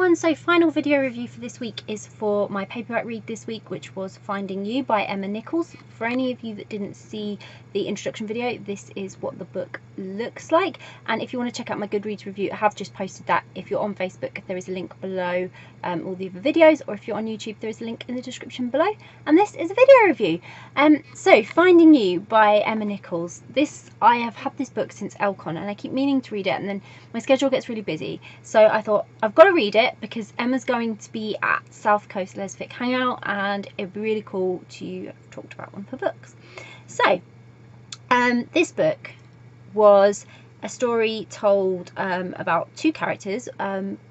everyone, so final video review for this week is for my paperback read this week, which was Finding You by Emma Nichols. For any of you that didn't see the introduction video, this is what the book looks like, and if you want to check out my Goodreads review, I have just posted that. If you're on Facebook, there is a link below all the other videos, or if you're on YouTube, there is a link in the description below, and this is a video review. So Finding You by Emma Nichols. I have had this book since Elcon, and I keep meaning to read it, and then my schedule gets really busy, so I thought I've got to read it because Emma's going to be at South Coast Lesbic Hangout, and it'd be really cool to talk about one of her books. So this book was a story told about two characters,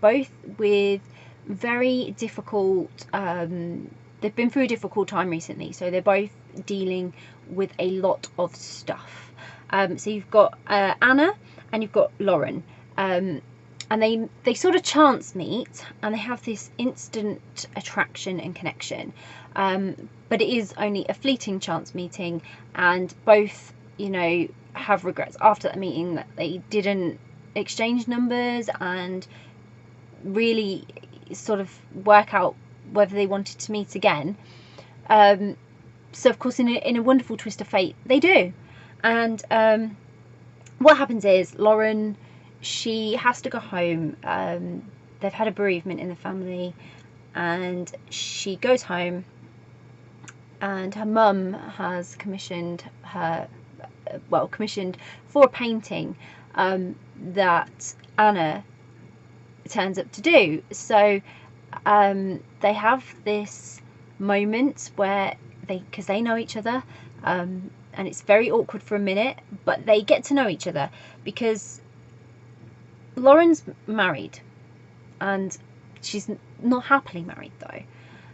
both with very difficult, they've been through a difficult time recently, so they're both dealing with a lot of stuff. So you've got Anna and you've got Lauren, and they sort of chance meet, and they have this instant attraction and connection, but it is only a fleeting chance meeting, and both, you know, have regrets after that meeting that they didn't exchange numbers and really sort of work out whether they wanted to meet again. So of course, in a wonderful twist of fate, they do. And what happens is Lauren, she has to go home. They've had a bereavement in the family, and she goes home, and her mum has commissioned for a painting that Anna turns up to do. So they have this moment where because they know each other, and it's very awkward for a minute, but they get to know each other because Lauren's married, and she's not happily married though,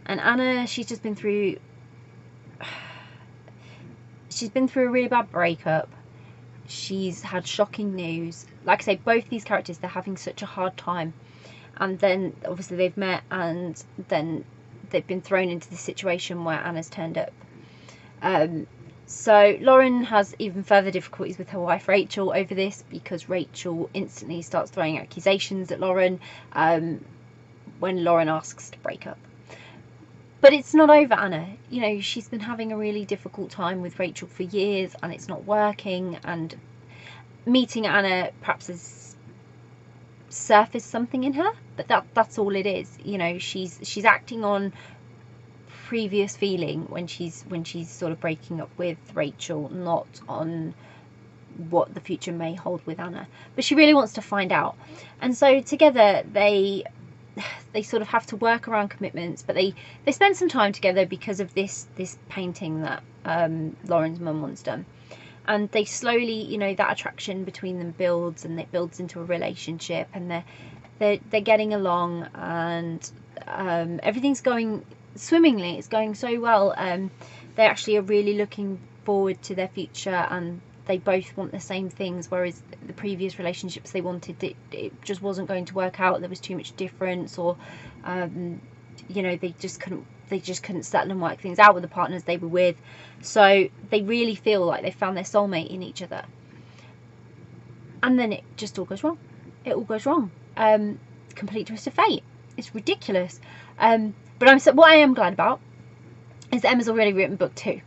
and Anna, she's been through a really bad breakup. She's had shocking news. Like I say, both these characters, they're having such a hard time, and then obviously they've met, and then they've been thrown into this situation where Anna's turned up. So Lauren has even further difficulties with her wife Rachel over this, because Rachel instantly starts throwing accusations at Lauren when Lauren asks to break up. But it's not over Anna. You know, she's been having a really difficult time with Rachel for years, and it's not working, and meeting Anna perhaps has surfaced something in her, but that's all it is. You know, she's acting on previous feeling when she's sort of breaking up with Rachel, not on what the future may hold with Anna. But she really wants to find out, and so together they sort of have to work around commitments, but they spend some time together because of this painting that Lauren's mum wants done, and they slowly, you know, that attraction between them builds, and it builds into a relationship, and they're getting along, and everything's going swimmingly. It's going so well. They actually are really looking forward to their future, and they both want the same things, whereas the previous relationships they wanted, it just wasn't going to work out. There was too much difference, or you know, they just couldn't settle and work things out with the partners they were with. So they really feel like they found their soulmate in each other, and then it just all goes wrong. It all goes wrong. Complete twist of fate. It's ridiculous. But what I am glad about is that Emma's already written book 2,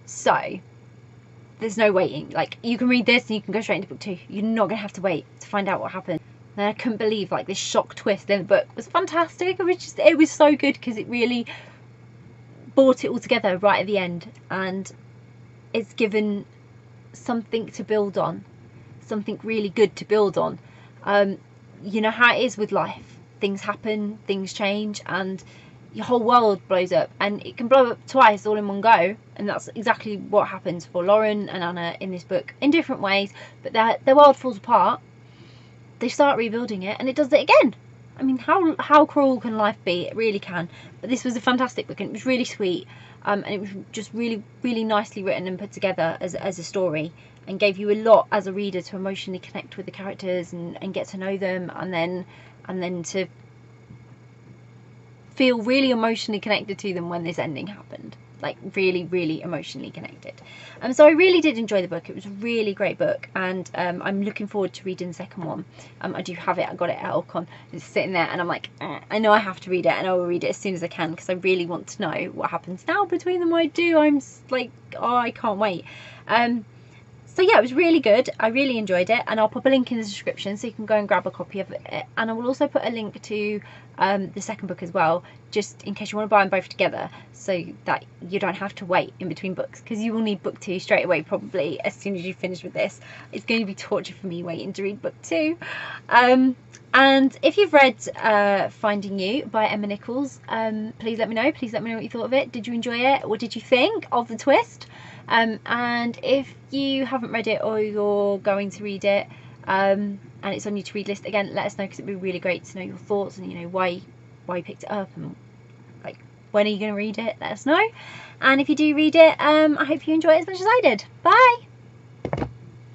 so there's no waiting. Like, you can read this and you can go straight into book 2. You're not gonna have to wait to find out what happened. And I couldn't believe, like, this shock twist in the book was fantastic. It was so good because it really brought it all together right at the end, and it's given something to build on, something really good to build on. You know how it is with life. Things happen, things change, and your whole world blows up, and it can blow up twice all in one go, and that's exactly what happens for Lauren and Anna in this book, in different ways, but their world falls apart. They start rebuilding it, and it does it again. I mean, how cruel can life be? It really can. But this was a fantastic book, and it was really sweet, and it was just really, really nicely written and put together as a story, and gave you a lot as a reader to emotionally connect with the characters and get to know them, and then to feel really emotionally connected to them when this ending happened. like really, really emotionally connected. So I really did enjoy the book. It was a really great book, and I'm looking forward to reading the second one. I do have it. I got it at Alcon. It's sitting there, and I'm like, I know I have to read it, and I will read it as soon as I can, because I really want to know what happens now between them. I do. I'm like, oh, I can't wait. So yeah, it was really good. I really enjoyed it, and I'll pop a link in the description so you can go and grab a copy of it. And I will also put a link to the second book as well, just in case you want to buy them both together, so that you don't have to wait in between books, because you will need book 2 straight away, probably as soon as you finish with this. It's going to be torture for me waiting to read book 2. And if you've read Finding You by Emma Nichols, please let me know. Please let me know what you thought of it. Did you enjoy it? What did you think of the twist? And if you haven't read it, or you're going to read it, and it's on your to read list, again, let us know, because it'd be really great to know your thoughts, and you know why you picked it up, and like when are you going to read it. Let us know. And if you do read it, I hope you enjoy it as much as I did. Bye.